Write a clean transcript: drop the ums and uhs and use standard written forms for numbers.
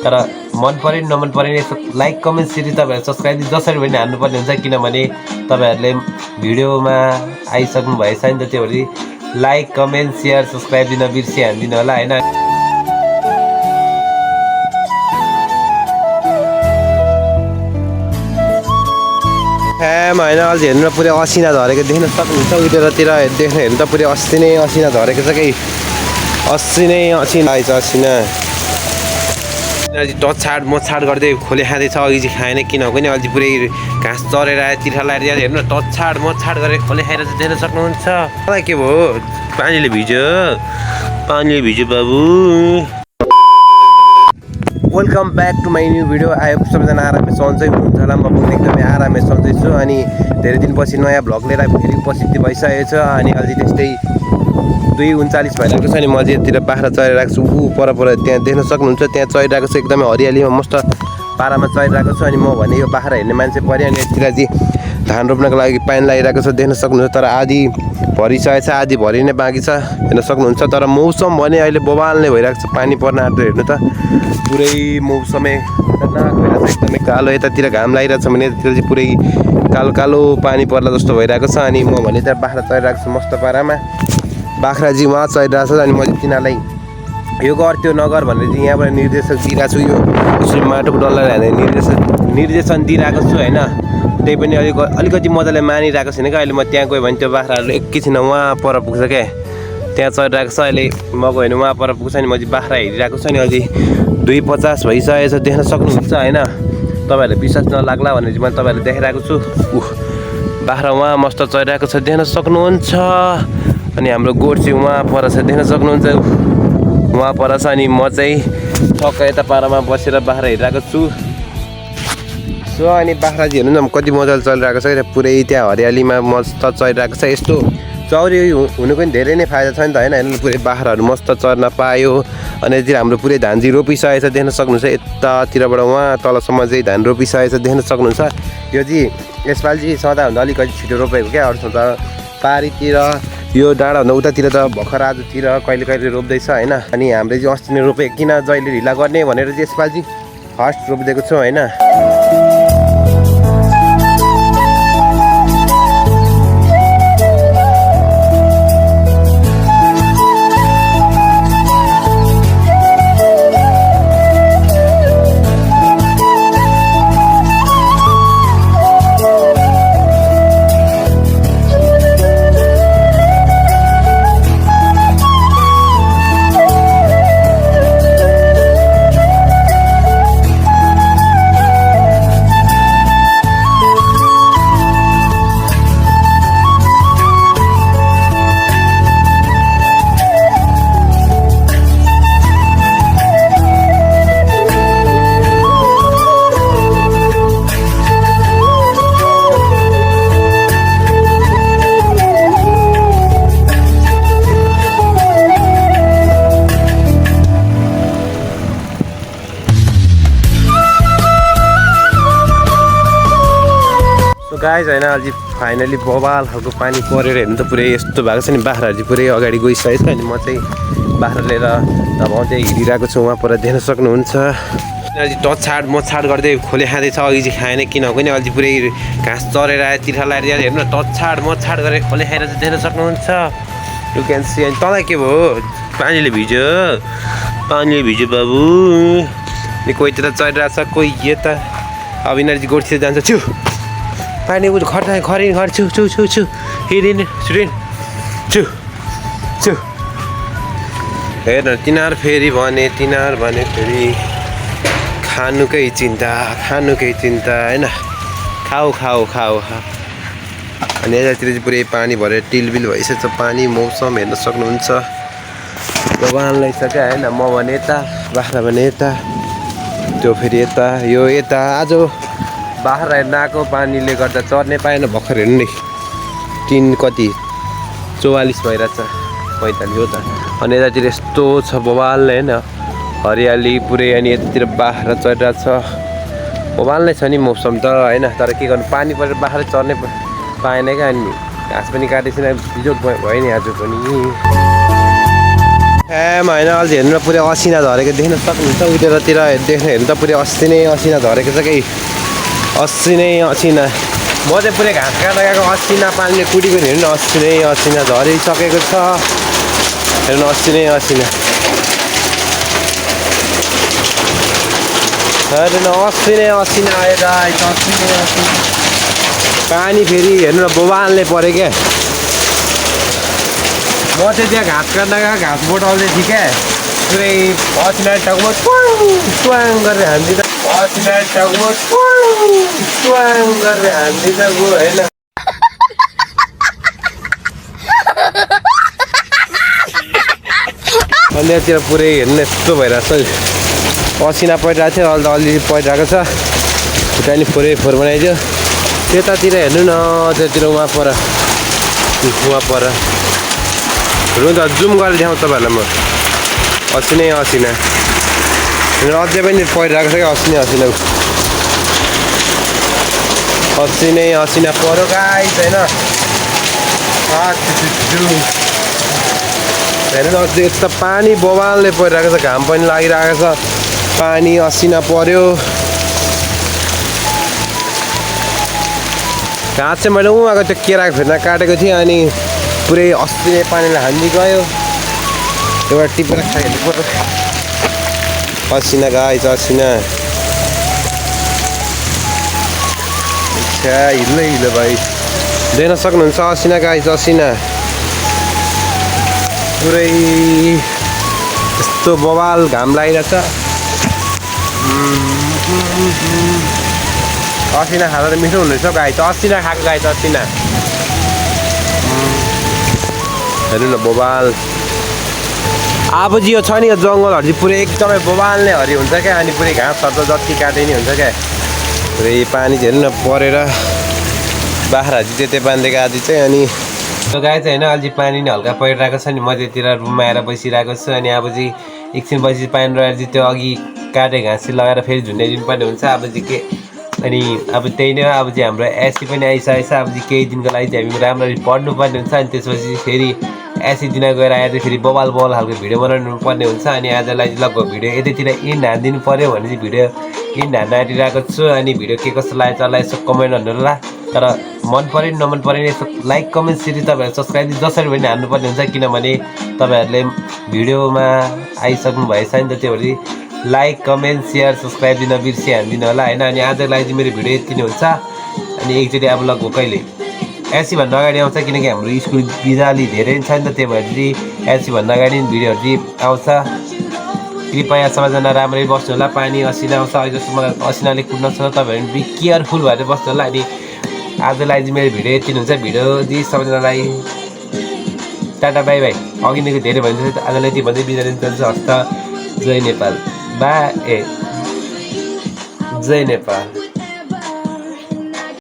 तर मन पऱ्यो नमन पऱ्यो यसो लाइक कमेन्ट सेयर तपाईँहरू सब्सक्राइब जसरी पनि हान्नुपर्ने हुन्छ किनभने तपाईँहरूले भिडियोमा आइसक्नु भएछ नि त त्यो भरि लाइक कमेन्ट सेयर सब्सक्राइब दिन बिर्सिहाल्दिनु होला होइन। फ्याम होइन अहिले हेर्नु पुरै असिना झरेको देख्न सक्नुहुन्छ उतिरतिर देख्न हेर्नु त पुरै अस्ति नै असिना झरेको छ कि अस्ति नै असिना आएछ असिना टछाड मछाड गर्दै खोले खाँदैछ अघि चाहिँ खाएन किनभने अहिले पुरै घाँस चरेर आयो तिर्खा लगाएर हेर्नु न टछाड मछाड गरेर खोले खाएर चाहिँ देख्न सक्नुहुन्छ। मलाई के भयो पानीले भिज्यो बाबु। Welcome back to my new video. आयो सबैजना आरामै सन्चै हुनुहुन्छ होला, म पनि एकदमै आरामै सन्चै छु। अनि धेरै दिनपछि नयाँ भ्लग लिएर फेरि उपस्थिति भइसकेको छ। अनि अहिले त्यस्तै 2:39 भइरहेको छ। अनि म चाहिँ यतिर बाख्रा चरिरहेको छु पर त्यहाँ देख्न सक्नुहुन्छ त्यहाँ चरिरहेको छ एकदमै हरियालीमा मस्त पारामा चरिरहेको छु। अनि म भने यो बाख्रा हेर्ने मान्छे पऱ्यो। अनि यतिर चाहिँ धान रोप्नको लागि पानी लागिरहेको छ देख्न सक्नुहुन्छ। तर आधी भरिसकेको छ आधी भरि नै बाँकी छ हेर्न सक्नुहुन्छ। तर मौसम भने अहिले बवाल नै भइरहेको छ, पानी पर्न आँट्यो हेर्नु त पुरै मौसमै खतरनाक भइरहेको छ एकदमै कालो। यतातिर घाम लागिरहेको छ भने यतातिर चाहिँ पुरै कालो कालो पानी पर्ला जस्तो भइरहेको छ। अनि म भने त्यहाँ बाख्रा चरिरहेको छु मस्त पारामा, बाख्रा चाहिँ उहाँ चरिरहेको छ। अनि मैले तिनीहरूलाई यो गर त्यो नगर भनेर चाहिँ यहाँबाट निर्देशन दिइरहेको छु, यो यसरी माटोको डल्ला हालेर निर्देशन दिइरहेको छु होइन। त्यही पनि अलिकति मजाले मानिरहेको छैन क्या। अहिले म त्यहाँ गएँ भने त्यो बाख्राहरू एकैछिन उहाँ पर पुग्छ क्या, त्यहाँ चरिरहेको छ। अहिले म गएँ भने उहाँ पर पुग्छ। अनि म चाहिँ बाख्रा हेरिरहेको छु। अनि अहिले 2:50 भइसकेको छ देख्न सक्नुहुन्छ होइन। तपाईँहरूले विश्वास नलाग्ला भनेर चाहिँ मैले तपाईँहरूलाई देखाइरहेको छु। बाख्रा उहाँ मस्त चरिरहेको छ देख्न सक्नुहुन्छ। अनि हाम्रो गोठ चाहिँ उहाँ पर छ देख्न सक्नुहुन्छ, उहाँ पर छ। अनि म चाहिँ ठक्क यता पारामा बसेर बाख्रा हेरिरहेको छु। सो अनि बाख्रा चाहिँ हेर्नु न कति मजाले चलिरहेको छ क्या, पुरै त्यहाँ हरियालीमा मस्त चलिरहेको छ। यस्तो चौरी हुनु पनि धेरै नै फाइदा छ नि त होइन। हेर्नु पुरै बाख्राहरू मस्त चर्न पायो। अनि यतिर हाम्रो पुरै धान चाहिँ रोपिसकेको छ देख्न सक्नुहुन्छ। यतातिरबाट उहाँ तलसम्म चाहिँ धान रोपिसकेको छ देख्न सक्नुहुन्छ। यो चाहिँ यसपालि चाहिँ सदाभन्दा अलिकति छिटो रोपेको क्या, अरू त पारीतिर यो डाँडाभन्दा उतातिर त भर्खर आजतिर कहिले कहिले रोप्दैछ होइन। अनि हामीले चाहिँ अस्ति नै रोपेको किन जहिले ढिला गर्ने भनेर चाहिँ यसपालि चाहिँ फर्स्ट रोपिदिएको छौँ होइन। गाइज होइन अहिले फाइनली बवाल खालको पानी परेर हेर्नु त पुरै यस्तो भएको छ नि। बाख्राहरू चाहिँ पुरै अगाडि गइसकेको छ। अनि म चाहिँ बाख्रा लिएर अब चाहिँ हिँडिरहेको छु उहाँ पर देख्न सक्नुहुन्छ। अहिले टछाड मछाड गर्दै खोले खाँदैछ अघि चाहिँ खाएन किनभने अहिले पुरै घाँस चरेर आयो तिर्खा लगाएर हेर्नु न टछाड मछाड गरेर खोले खाएर चाहिँ देख्न सक्नुहुन्छ। You can see. अनि तँलाई के भयो पानीले भिज्यो बाबु। अनि कोही त्यता चढिरहेको छ कोही यता। अब यिनीहरू चाहिँ गोठतिर जान्छ छु पानी खरिन छु हिँडिन छु हेर्नु तिनीहरू फेरि भने फेरि खानुकै चिन्ता होइन। खाऊ अनि यतातिर चाहिँ पुरै पानी भरेर टिलबिल भइसकेको छ पानी। मौसम हेर्न सक्नुहुन्छ बवालै छ क्या होइन। म भने यता बाख्रा भने यता त्यो फेरि यता यो यता। आज बाख्रा हेर्न आएको पानीले गर्दा चर्ने पाएन भर्खर हेर्नु नि 3:44 भइरहेछ 45 हो त। अनि यतातिर यस्तो छ बवाल होइन हरियाली पुरै। अनि यतातिर बाख्रा चरिरहेको छ बवाल नै छ नि मौसम त होइन। तर के गर्नु पानी परेर बाख्रा चर्ने पाएन क्या। अनि घाँस पनि काटेको छैन बिजोग भयो नि आज पनि। फ्याम होइन अहिले हेर्नु न पुरै असिना झरेको देख्न सक्नुहुन्छ उतिरतिर हेर्नु त पुरै अस्ति नै असिना झरेको छ कि अस्ति नै असिना म चाहिँ पुरै घाँस काट्दा गएको असिना पानीले कुटीको हेर्नु न अस्ति नै असिना झरिसकेको छ हेर्नु अस्ति नै असिना हेर्नु न अस्ति नै असिना आएर अस्ति नै असिना पानी फेरि हेर्नु न बोबालले पऱ्यो क्या म चाहिँ त्यहाँ घाँस काट्दा गएको घाँस बोटाउँदै थिएँ क्या पुरै असिना टाउकोमा ट्वाङ गरेर हान्दिँदा असिना टाउकोमा ट्वाङ गरेर हान्दिँदा गयो होइन अनि यतातिर पुरै हेर्नु यस्तो भइरहेको छ असिना परिरहेको थियो अहिले त अलिअलि परिरहेको छ खुट्टा नि फोरै फोहोर बनाइदियो त्यतातिर हेर्नु न त्यतातिर उहाँ पर रु त जुम गरेर देखाउँ तपाईँहरूलाई म असिनै असिना अझै पनि परिरहेको छ क्या असिनै असिना असिनै असिना पऱ्यो गाइस होइन हेर्नु न अझै यस्तो पानी बवालले परिरहेको छ घाम पनि लागिरहेको छ पानी असिना पऱ्यो घाँस चाहिँ मैले उहाँको त्यो केराको फेर्ना काटेको थिएँ अनि पुरै अस्ति नै पानीले हान्दी गयो एउटा टिपेर खाइहाल्नु पर्यो असिना गाइस असिना हिलो भाइ देख्न सक्नुहुन्छ असिना गाइस असिना पुरै यस्तो बवाल घाम लागिरहेछ असिना खाँदा त मिठो हुँदैछ गाई त असिना खाएको गाई त असिना हेर्नु न बोबाल अब चाहिँ यो छ नि यो जङ्गलहरू चाहिँ पुरै एकदमै बोबाल्ने हरि हुन्छ क्या अनि पुरै घाँसहरू त जति काटे नि हुन्छ क्या पुरै पानी हेर्नु न परेर बाख्रा चाहिँ त्यतै बाँधेको आदि चाहिँ अनि त्यो गाई चाहिँ होइन अहिले पानी नै हल्का परिरहेको छ नि म त्यतिर रुममा आएर बसिरहेको छु अनि अब चाहिँ एकछिन बसी पानी रहेर चाहिँ त्यो अघि काटे घाँस चाहिँ लगाएर फेरि झुन्डाइदिनु पर्ने हुन्छ अब चाहिँ के अनि अब त्यही नै अब चाहिँ हाम्रो एसी पनि आइसकेको छ अब चाहिँ केही दिनको लागि चाहिँ हामी राम्ररी पढ्नुपर्ने हुन्छ अनि त्यसपछि फेरि एसी दिन गएर आएर फेरि बवाल खालको भिडियो बनाउनु पर्ने हुन्छ अनि आजलाई लगभग भिडियो यतैतिर इन्ड हानिदिनु पऱ्यो भने चाहिँ भिडियो इन्ड हान्न आँटिरहेको छु अनि भिडियो के कस्तो लाग्यो तपाईँलाई यसो कमेन्ट गर्नु होला तर मन पऱ्यो नमन पऱ्यो नि यसो लाइक कमेन्ट सेयर तपाईँहरू सब्सक्राइब जसरी पनि हान्नुपर्ने हुन्छ किनभने तपाईँहरूले भिडियोमा आइसक्नु भएछ नि त त्यो भएर लाइक कमेन्ट सेयर सब्सक्राइब दिन बिर्सी हानिदिनु होला होइन अनि आजलाई चाहिँ मेरो भिडियो यति नै हुन्छ अनि एकचोटि अब लगभग कहिले एसीभन्दा अगाडि आउँछ किनकि हाम्रो स्कुल बिजाली धेरै छ नि त त्यही भएर चाहिँ एसीभन्दा अगाडि भिडियोहरू चाहिँ आउँछ कृपया सबैजना राम्ररी बस्नु होला पानी असिना आउँछ अहिले जस्तो मलाई असिनाले कुद्न सक्छ तपाईँहरू बी केयरफुल भएर बस्नु होला अनि आजलाई चाहिँ मेरो भिडियो यति हुन्छ भिडियो चाहिँ सबैजनालाई टाटा बाई बाई अघि नै धेरै भनिन्छ आजलाई यति भन्दै बिदा दिन्छ हस्त जय नेपाल जय नेपाल